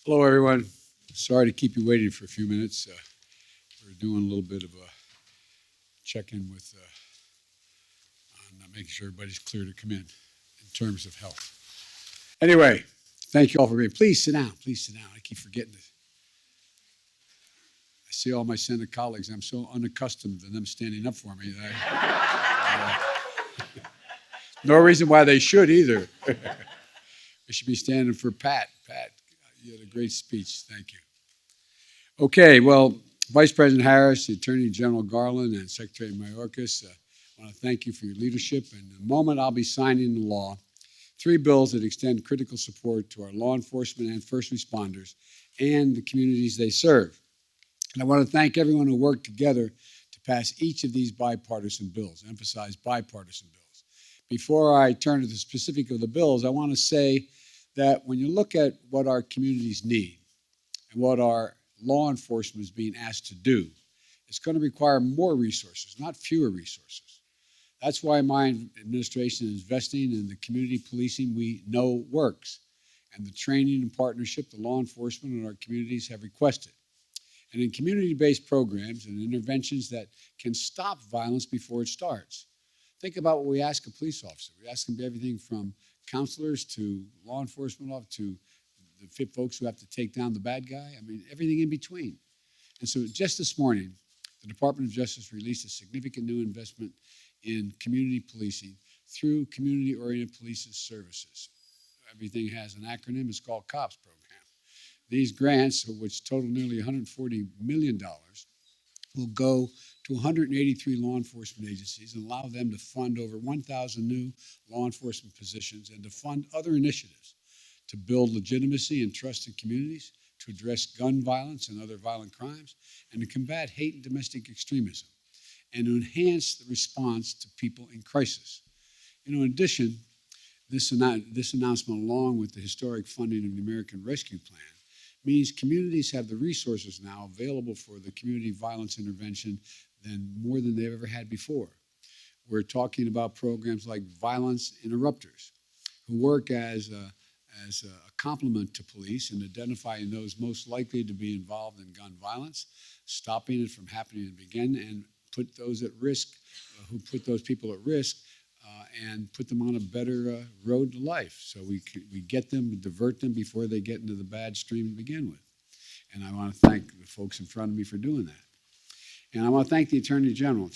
Hello, everyone. Sorry to keep you waiting for a few minutes. We're doing a little bit of a check-in with on making sure everybody's clear to come in terms of health. Anyway, thank you all for being. Please sit down. Please sit down. I keep forgetting this. I see all my Senate colleagues. I'm so unaccustomed to them standing up for me. No reason why they should either. They should be standing for Pat. Pat, you had a great speech. Thank you. Okay, well, Vice President Harris, the Attorney General Garland, and Secretary Mayorkas, I want to thank you for your leadership. And in a moment, I'll be signing into law 3 bills that extend critical support to our law enforcement and first responders and the communities they serve. And I want to thank everyone who worked together to pass each of these bipartisan bills, emphasize bipartisan bills. Before I turn to the specific of the bills, I want to say that when you look at what our communities need and what our law enforcement is being asked to do, it's going to require more resources, not fewer resources. That's why my administration is investing in the community policing we know works and the training and partnership the law enforcement and our communities have requested. And in community-based programs and interventions that can stop violence before it starts. Think about what we ask a police officer. We ask them everything from counselors to law enforcement officers to the fit folks who have to take down the bad guy. I mean, everything in between. And so just this morning, the Department of Justice released a significant new investment in community policing through community-oriented police services. Everything has an acronym. It's called COPS program. These grants, which total nearly $140 million, will go to 183 law enforcement agencies and allow them to fund over 1,000 new law enforcement positions and to fund other initiatives to build legitimacy and trust in communities, to address gun violence and other violent crimes, and to combat hate and domestic extremism, and to enhance the response to people in crisis. In addition, this announcement, along with the historic funding of the American Rescue Plan, means communities have the resources now available for the community violence intervention more than they've ever had before. We're talking about programs like violence interrupters, who work as a complement to police in identifying those most likely to be involved in gun violence, stopping it from happening to begin, and put those at risk, who put those people at risk, and put them on a better road to life. So we get them, divert them before they get into the bad stream to begin with. And I want to thank the folks in front of me for doing that. And I want to thank the Attorney General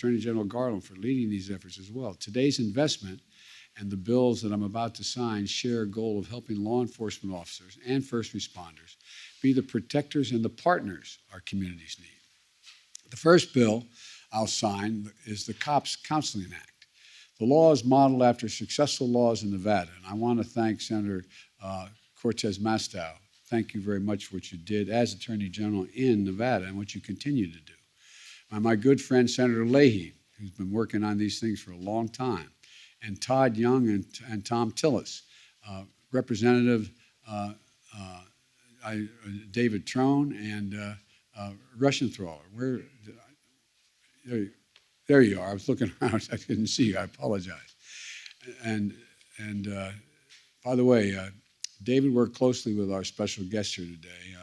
Garland, for leading these efforts as well. Today's investment and the bills that I'm about to sign share a goal of helping law enforcement officers and first responders be the protectors and the partners our communities need. The first bill I'll sign is the COPS Counseling Act. The law is modeled after successful laws in Nevada, and I want to thank Senator Cortez Masto. Thank you very much for what you did as Attorney General in Nevada and what you continue to do. My good friend, Senator Leahy, who's been working on these things for a long time, and Todd Young and Tom Tillis, Representative David Trone, and Russian Thaler. There you are. I was looking around. I couldn't see you. I apologize. And by the way, David worked closely with our special guest here today,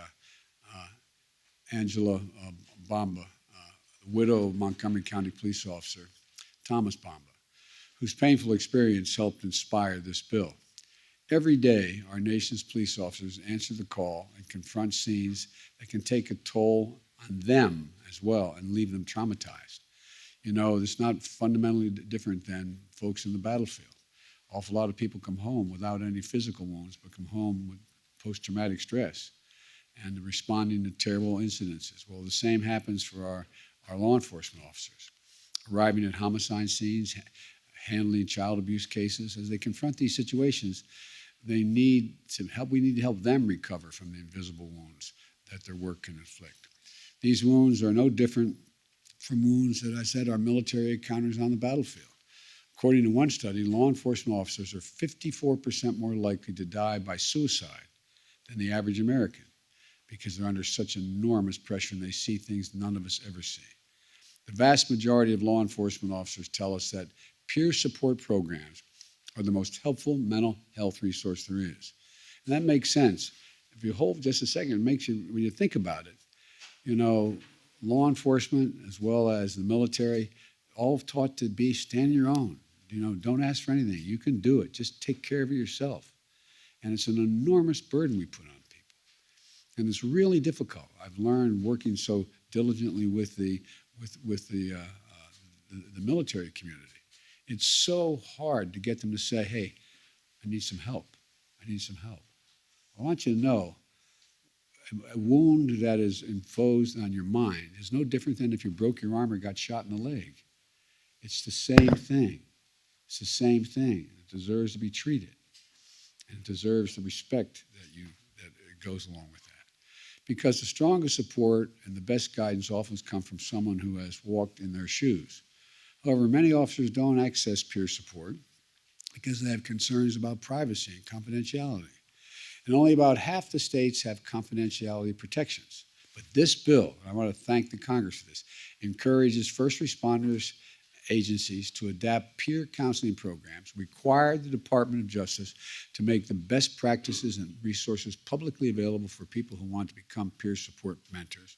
Angela Bamba, the widow of Montgomery County Police Officer Thomas Bamba, whose painful experience helped inspire this bill. Every day, our nation's police officers answer the call and confront scenes that can take a toll on them as well and leave them traumatized. It's not fundamentally different than folks in the battlefield. An awful lot of people come home without any physical wounds, but come home with post-traumatic stress and responding to terrible incidences. Well, the same happens for our law enforcement officers, arriving at homicide scenes, handling child abuse cases. As they confront these situations, we need to help them recover from the invisible wounds that their work can inflict. These wounds are no different from wounds that I said our military encounters on the battlefield. According to one study, law enforcement officers are 54% more likely to die by suicide than the average American because they're under such enormous pressure and they see things none of us ever see. The vast majority of law enforcement officers tell us that peer support programs are the most helpful mental health resource there is. And that makes sense. if you hold just a second, it makes you, when you think about it, you know, law enforcement as well as the military, all taught to be stand your own. You know, don't ask for anything. You can do it. Just take care of it yourself. And it's an enormous burden we put on people. And it's really difficult. I've learned working so diligently with the military community. It's so hard to get them to say, hey, I need some help. I need some help. I want you to know a wound that is imposed on your mind is no different than if you broke your arm or got shot in the leg. It's the same thing. It's the same thing. It deserves to be treated. And it deserves the respect that goes along with that. Because the strongest support and the best guidance often come from someone who has walked in their shoes. However, many officers don't access peer support because they have concerns about privacy and confidentiality. And only about half the states have confidentiality protections. But this bill, and I want to thank the Congress for this, encourages first responders agencies to adapt peer counseling programs, require the Department of Justice to make the best practices and resources publicly available for people who want to become peer support mentors,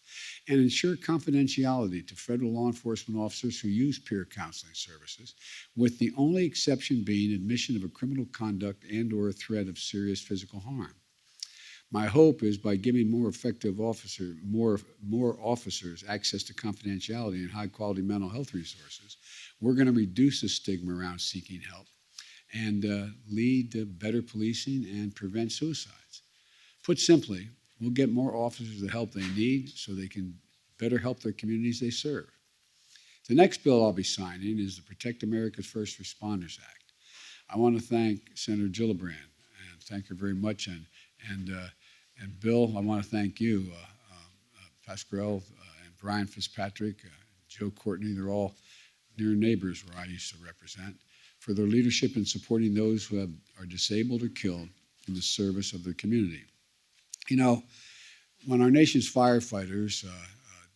and ensure confidentiality to federal law enforcement officers who use peer counseling services, with the only exception being admission of a criminal conduct and or a threat of serious physical harm. My hope is by giving more officers access to confidentiality and high-quality mental health resources, we're going to reduce the stigma around seeking help and lead to better policing and prevent suicides. Put simply, we'll get more officers the help they need so they can better help their communities they serve. The next bill I'll be signing is the Protect America's First Responders Act. I want to thank Senator Gillibrand, and thank her very much, and Bill, I want to thank you, Pasquale and Brian Fitzpatrick, Joe Courtney. They're all near neighbors where I used to represent, for their leadership in supporting those who are disabled or killed in the service of their community. You know, when our nation's firefighters,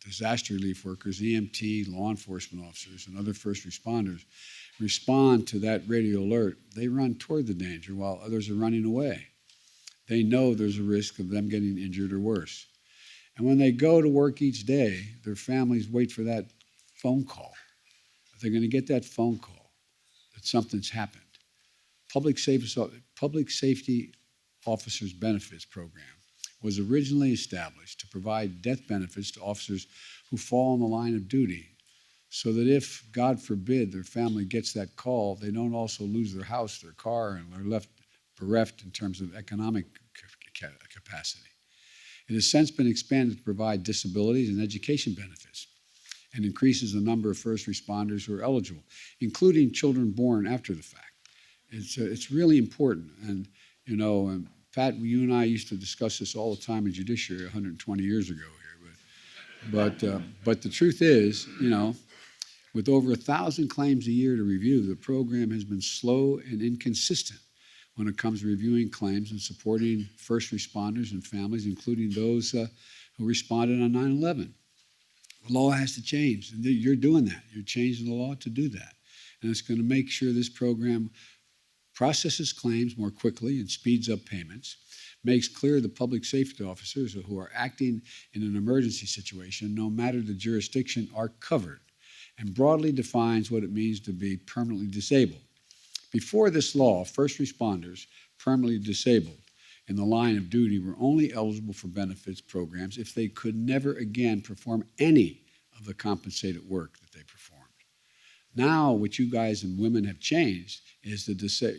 disaster relief workers, EMT, law enforcement officers, and other first responders respond to that radio alert, they run toward the danger while others are running away. They know there's a risk of them getting injured or worse. And when they go to work each day, their families wait for that phone call. They're going to get that phone call that something's happened. Public Safety Officers Benefits Program was originally established to provide death benefits to officers who fall in the line of duty, so that if, God forbid, their family gets that call, they don't also lose their house, their car, and are left bereft in terms of economic capacity. It has since been expanded to provide disabilities and education benefits, and increases the number of first responders who are eligible, including children born after the fact. It's really important. And, you know, Pat, you and I used to discuss this all the time in judiciary 120 years ago here. But the truth is, you know, with over 1,000 claims a year to review, the program has been slow and inconsistent when it comes to reviewing claims and supporting first responders and families, including those who responded on 9/11. The law has to change, and you're doing that. You're changing the law to do that. And it's going to make sure this program processes claims more quickly and speeds up payments, makes clear the public safety officers who are acting in an emergency situation, no matter the jurisdiction, are covered, and broadly defines what it means to be permanently disabled. Before this law, first responders permanently disabled in the line of duty were only eligible for benefits programs if they could never again perform any of the compensated work that they performed. Now, what you guys and women have changed is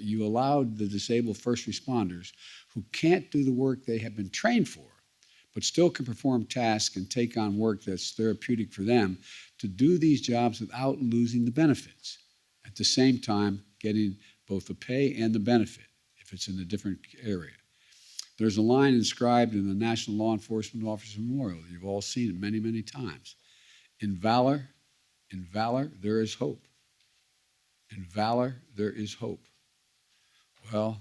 you allowed the disabled first responders who can't do the work they have been trained for, but still can perform tasks and take on work that's therapeutic for them, to do these jobs without losing the benefits. At the same time, getting both the pay and the benefit if it's in a different area. There's a line inscribed in the National Law Enforcement Officer Memorial. You've all seen it many, many times. In valor, there is hope. In valor, there is hope. Well,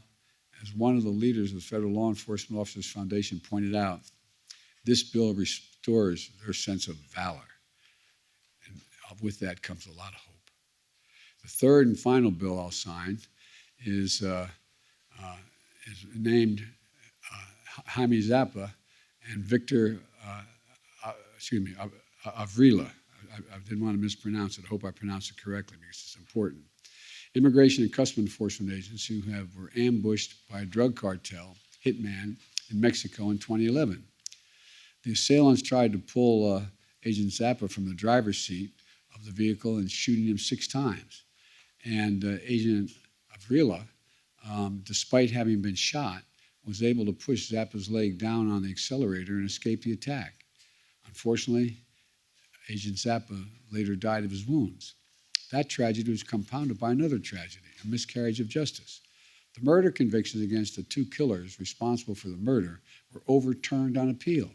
as one of the leaders of the Federal Law Enforcement Officers Foundation pointed out, this bill restores their sense of valor. And with that comes a lot of hope. The third and final bill I'll sign is named Jaime Zapata and Victor, Avila. I didn't want to mispronounce it. I hope I pronounced it correctly because it's important. Immigration and Customs Enforcement agents who were ambushed by a drug cartel hitman in Mexico in 2011. The assailants tried to pull Agent Zappa from the driver's seat of the vehicle and shooting him 6 times. And Agent Avila, despite having been shot, was able to push Zappa's leg down on the accelerator and escape the attack. Unfortunately, Agent Zappa later died of his wounds. That tragedy was compounded by another tragedy, a miscarriage of justice. The murder convictions against the 2 killers responsible for the murder were overturned on appeal.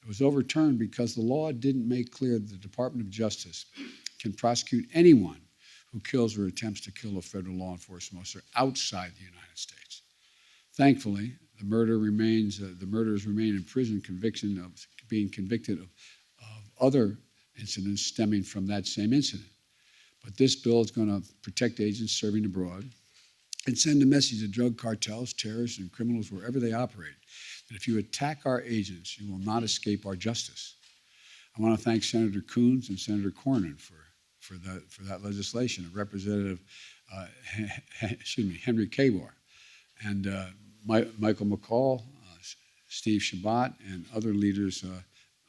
It was overturned because the law didn't make clear that the Department of Justice can prosecute anyone who kills or attempts to kill a federal law enforcement officer outside the United States. Thankfully, the murderers remain in prison, being convicted of other incidents stemming from that same incident. But this bill is going to protect agents serving abroad and send a message to drug cartels, terrorists, and criminals wherever they operate, that if you attack our agents, you will not escape our justice. I want to thank Senator Coons and Senator Cornyn for that legislation, and Representative Henry Kabor, and Michael McCall, Steve Shabbat, and other leaders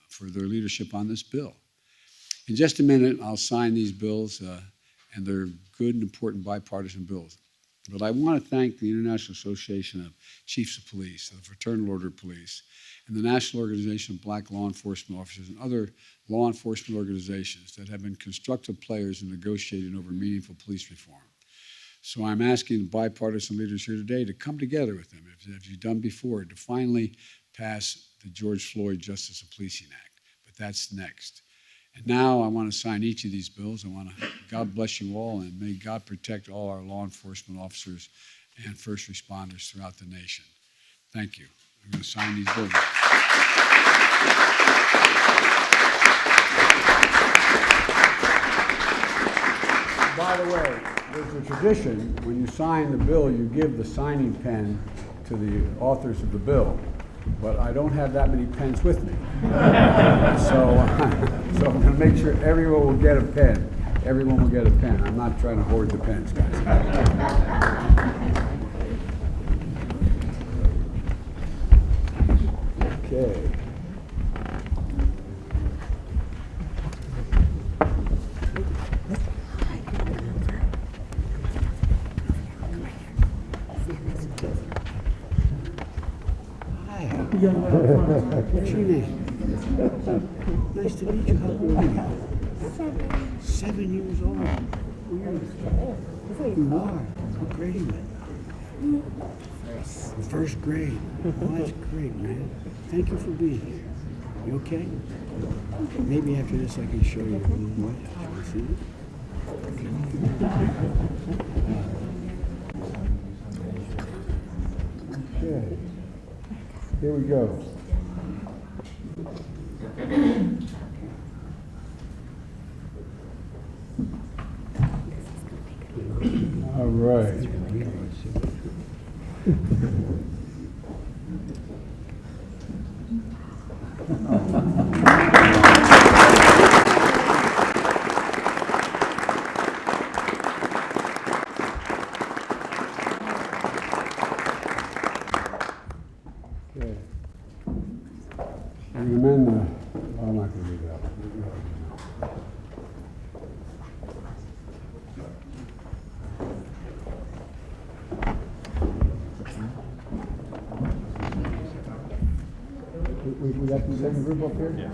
for their leadership on this bill. In just a minute, I'll sign these bills, and they're good and important bipartisan bills. But I want to thank the International Association of Chiefs of Police, the Fraternal Order of Police, and the National Organization of Black Law Enforcement Officers and other law enforcement organizations that have been constructive players in negotiating over meaningful police reform. So I'm asking the bipartisan leaders here today to come together with them, as you've done before, to finally pass the George Floyd Justice of Policing Act. But that's next. And now I want to sign each of these bills. God bless you all, and may God protect all our law enforcement officers and first responders throughout the nation. Thank you. I'm going to sign these bills. By the way, there's a tradition, when you sign the bill, you give the signing pen to the authors of the bill. But I don't have that many pens with me. So I'm going to make sure everyone will get a pen. Everyone will get a pen. I'm not trying to hoard the pens, guys. Okay. What's your name? Nice to meet you. How old are you? 7 years old. You are. What grade are you in? First grade. Oh, that's great, man. Thank you for being here. You okay? Maybe after this I can show you a little more. See it? Okay. Here we go. All right. I'm not going to do that. We got the second group up here? Yeah.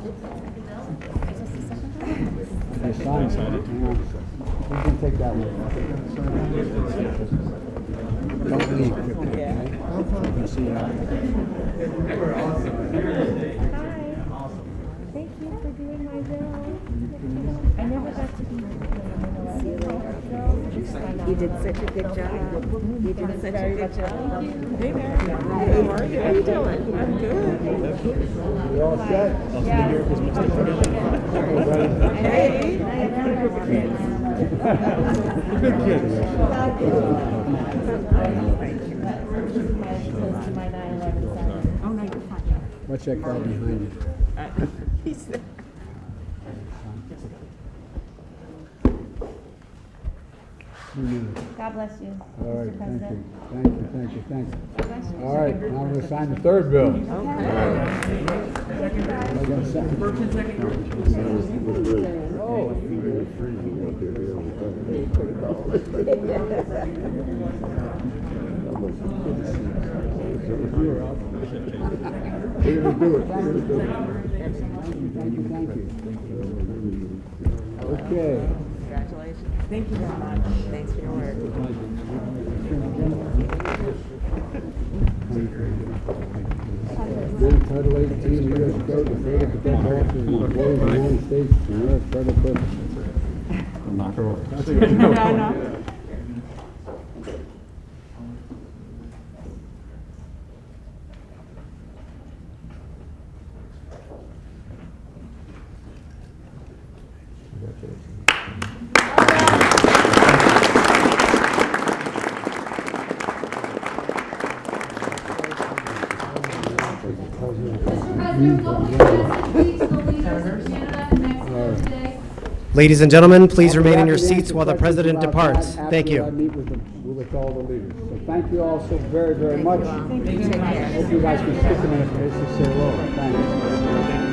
Okay, sign it. We can take that one. Don't leave quickly, okay? You can see how. Thank you for doing my bill. I never got to be You did such a good job. You did such a good job. Hey there. How are you? How are you doing? I'm good. You all set? Yeah. Hey. Good kids. My 9/11 son. Oh, nice. Watch that guy behind you. He's there. God bless you, All right, Mr. thank you, President. thank you, thank you, thank you. God bless you. All right, now I'm gonna sign the third bill. Okay. I got a second. Oh. We're gonna do it. Thank you, thank you. Okay. Congratulations. Thank you very much. Thanks for your work. Bill Title 18, U.S. Code to further protect officers and employees of the United States for federal purposes. Knock her off. Yeah, I know. Ladies and gentlemen, please remain in your seats while the president departs. Thank I you. meet with all the leaders. So thank you all so very, very much. Thank you. Take care. Hope you guys can stick a minute for this to say hello. Thanks.